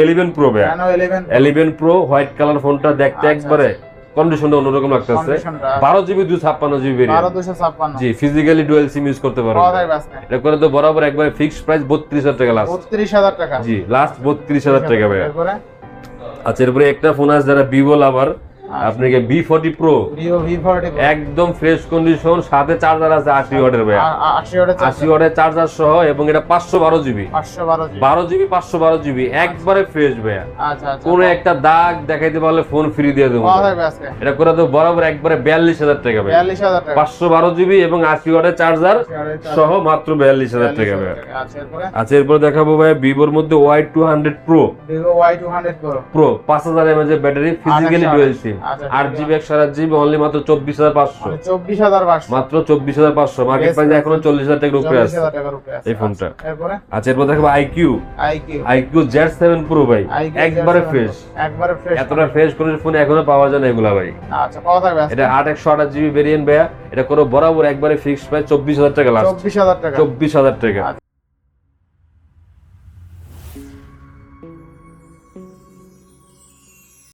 11 pro ভাই, Nano 11 11 pro white colour ফোনটা দেখতে একবারে কন্ডিশনটা অন্যরকম লাগতেছে। কন্ডিশনটা 12 জিবি 256 জিবি ভেরিয়েন্ট, 12256 জি ফিজিক্যালি ডুয়াল সিম ইউজ করতে পারবেন। পাওয়া যায় আজকে এটা করে তো বরাবর একবার ফিক্সড প্রাইস 32000 টাকা লাস্ট। 32000 টাকা, জি লাস্ট 32000 টাকা ভাই। এরপরে আচ্ছা এরপরে একটা ফোন আছে যারা ভিভো লাভার, আপনাকে V40 প্রো Vivo V40 একদম ফ্রেশ কন্ডিশন, সাথে চার্জার আছে 80 ওয়াটের ভাই, 80 ওয়াটের 80 ওয়াটের চার্জার সহ, এবং এটা 512 জিবি, 512 জি। 12 জিবি 512 জিবি একবারে ফ্রেশ ভাই। আচ্ছা আচ্ছা, কোন একটা দাগ দেখাইতে পারলে ফোন ফ্রি দিয়ে দেবো। পাওয়া যাবে আজকে এটা করে তো বরাবর একবারে 42000 টাকা ভাই, 42000 টাকা, 512 জিবি এবং 80 ওয়াটের চার্জার সহ মাত্র 42000 টাকা ভাই। আচ্ছা এরপরে আচ্ছা এরপর দেখাবো ভাই ভিভোর মধ্যে Y200 Vivo Y200 Pro pro 5000 mAh এর ব্যাটারি, ফিজিক্যালি ডুয়াল সিম, আচ্ছা, 8GB 128GB, অনলি মাত্র 24500, 24500 মাত্র 24500, মার্কেট প্রাইস এখনো 40000 টাকার উপরে আছে 40000 টাকার উপরে আছে এই ফোনটা। এরপরে আচ্ছা এরপর দেখাবো IQ IQ Z7 Pro ভাই, IQ একবারে Z7 ফ্রেশ, একবারে ফ্রেশ, এতটা ফ্রেশ কোন ফোন এখনো পাওয়া যায় না এগুলা ভাই। আচ্ছা পাওয়া যাবে আজকে এটা 8 128GB ভেরিয়েন্ট ভাইয়া, এটা কোনো বরাবর একবারে ফিক্সড প্রাইস 24000 টাকা লাস্ট, 24000 টাকা। 24000 টাকা।